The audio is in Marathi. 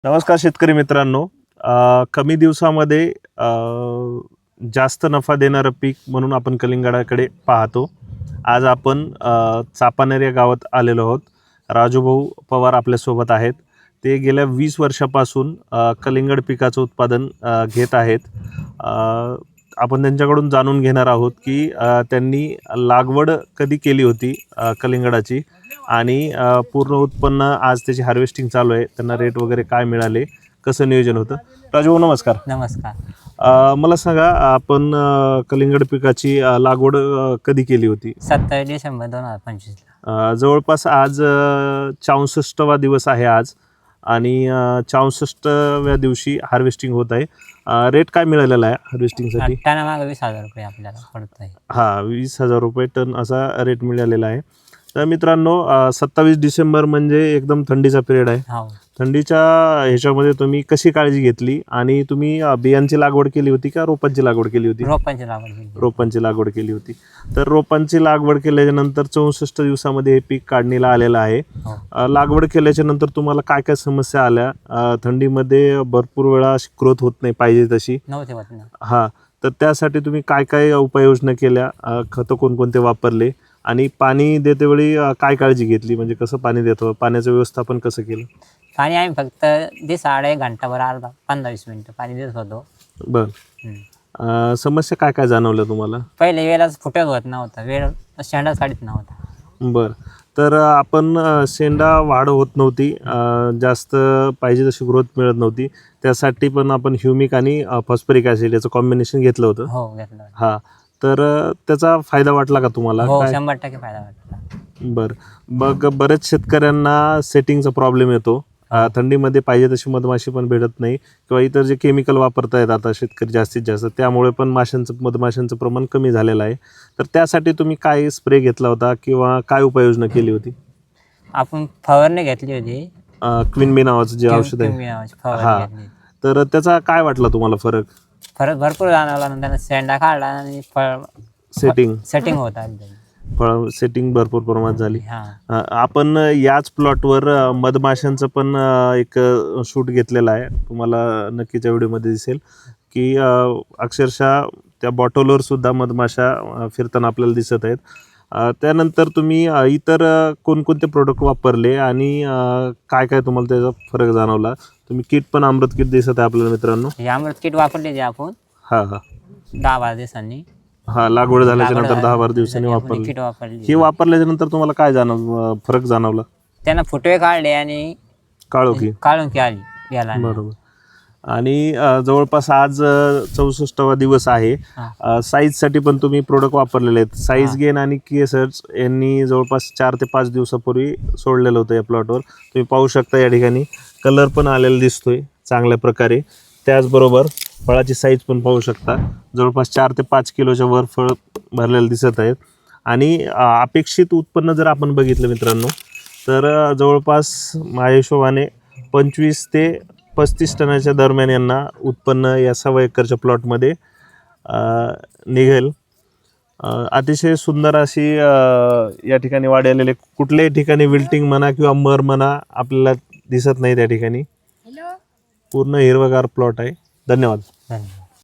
नमस्कार शेतकरी मित्रांनो. कमी दिवसामध्ये जास्त नफा देणारं पीक म्हणून आपण कलिंगडाकडे पाहतो. आज आपण चापानेर या गावात आलेलो आहोत. राजूभाऊ पवार आपल्यासोबत आहेत. ते गेल्या 20 वर्षापासून कलिंगड पिकाचं उत्पादन घेत आहेत. आपण त्यांच्याकडून जाणून घेणार आहोत की त्यांनी लागवड कधी केली होती कलिंगडाची आणि पूर्ण उत्पन्न आज त्याची हार्वेस्टिंग चालू आहे. त्यांना रेट वगैरे काय मिळाले, कसं नियोजन होतं. राजूभाऊ नमस्कार. नमस्कार. मला सांगा, आपण कलिंगड पिकाची लागवड कधी केली होती? 27 डिसेंबर 2025. जवळपास आज 64वा दिवस आहे आज आणि 64व्या दिवशी हार्वेस्टिंग होत आहे. रेट काय मिळालेला आहे हार्वेस्टिंगसाठी? टनामागे 20,000 रुपये आपल्याला पडत आहे. हां, 20,000 रुपये टन असा रेट मिळालेला आहे. तर मित्रांनो, 27 डिसेंबर म्हणजे एकदम थंडीचा पिरियड आहे. हो. थंडीच्या ह्याच्यामध्ये तुम्ही कशी काळजी घेतली आणि तुम्ही बियांची लागवड केली होती का रोपांची लागवड केली होती? रोपांची लागवड केली. रोपांची लागवड केली होती. तर रोपांची लागवड केल्याच्यानंतर 64 दिवसामध्ये हे पीक काढणीला आलेलं आहे. हो. लागवड केल्याच्या नंतर तुम्हाला काय काय समस्या आल्या? थंडीमध्ये भरपूर वेळा ग्रोथ होत नाही पाहिजे तशी. नव्हते होत ना. हां, तर त्यासाठी तुम्ही काय काय उपाययोजना केल्या? खतं कोणकोणते वापरले आणि पाणी देतेवेळी काय काळजी घेतली? म्हणजे कसं पाणी देतो, पाण्याचं व्यवस्थापन कसं केलं? पाणी आम्ही फक्त दिवसाआड 1 घंटाभर, अर्धा 15-20 मिनिटं पाणी देत होतो. बरं. समस्या काय काय जाणवल्या तुम्हाला? पहिले वेळाच फुटत होत नव्हता, वेळ शेंडाच काढत नव्हता. बरं. तर आपण शेंडा वाढ होत नव्हती, जास्त पाहिजे तशी ग्रोथ मिळत नव्हती. त्यासाठी पण आपण ह्युमिक आणि फॉस्फरिक ॲसिड याचं कॉम्बिनेशन घेतलं होतं. हो, घेतलं. हां, तर त्याचा फायदा वाटला का तुम्हाला? हो, काय? 100% फायदा वाटला. बरं. मग बरेच शेतकऱ्यांना सेटिंगचा प्रॉब्लेम येतो. थंडीमध्ये पाहिजे तशी मधमाशी पण भेटत नाही किंवा इतर जे केमिकल वापरतायत आता शेतकरी जास्तीत जास्त, त्यामुळे पण मधमाशांचं प्रमाण कमी झालेलं आहे. तर त्यासाठी तुम्ही काय स्प्रे घेतला होता किंवा काय उपाययोजना केली होती? आपण फवारणी घेतली होती. क्विन बी नावाचं जे औषध आहे. किमी नावाची फवारणी हां. घेतली. तर त्याचा काय वाटला तुम्हाला फरक? फरक भरपूर जाणवला. नंतर शेंडा काढला आणि सेटिंग होत आली. फळ सेटिंग भरपूर प्रमाणात झाली. हां. आपण याच प्लॉटवर मधमाशांचं पण एक शूट घेतलेला आहे. तुम्हाला नक्कीच या व्हिडिओमध्ये दिसेल की अक्षरशः त्या बॉटलवर सुद्धा मधमाशा फिरताना आपल्याला दिसत आहेत. त्यानंतर तुम्ही इतर कोणकोणते प्रोडक्ट वापरले आणि काय काय तुम्हाला त्याचा फरक जाणवला? तुम्ही किट पण अमृत किट दिसत आहे आपल्याला मित्रांनो. हे अमृत किट वापरले आपण हां हां 10-12 दिवसांनी. हां, लागवड झाल्याच्या नंतर 10-12 दिवसांनी वापरली. किट वापरली. हे वापरल्याच्या नंतर तुम्हाला काय फरक जाणवला? त्यांना फुटवे काढले आणि काळोखी. काढून आली याला. बरोबर. आणि जवळपास आज 64वा दिवस आहे. साईजसाठी पण तुम्ही प्रोडक्ट वापरलेले आहेत. साईज गेन आणि केसर्स यांनी जवळपास 4 ते 5 दिवसापूर्वी सोडलेलं होतं या प्लॉटवर. तुम्ही पाहू शकता या ठिकाणी कलर पण आलेला दिसतोय चांगल्या प्रकारे. त्याचबरोबर फळाची साईज पण पाहू शकता. जवळपास 4 ते 5 किलोच्या वर फळ भरलेलं दिसत आहेत. आणि अपेक्षित उत्पन्न जर आपण बघितलं मित्रांनो, तर जवळपास माझ्या हिशोबाने 25 ते 35 टनाच्या दरम्यान यांना उत्पन्न या 1.25 एकरच्या प्लॉटमध्ये निघेल. अतिशय सुंदर अशी या ठिकाणी वाढ आलेले, कुठल्याही ठिकाणी विल्टिंग म्हणा किंवा मर म्हणा आपल्याला दिसत नाही त्या ठिकाणी. पूर्ण हिरवगार प्लॉट आहे. धन्यवाद.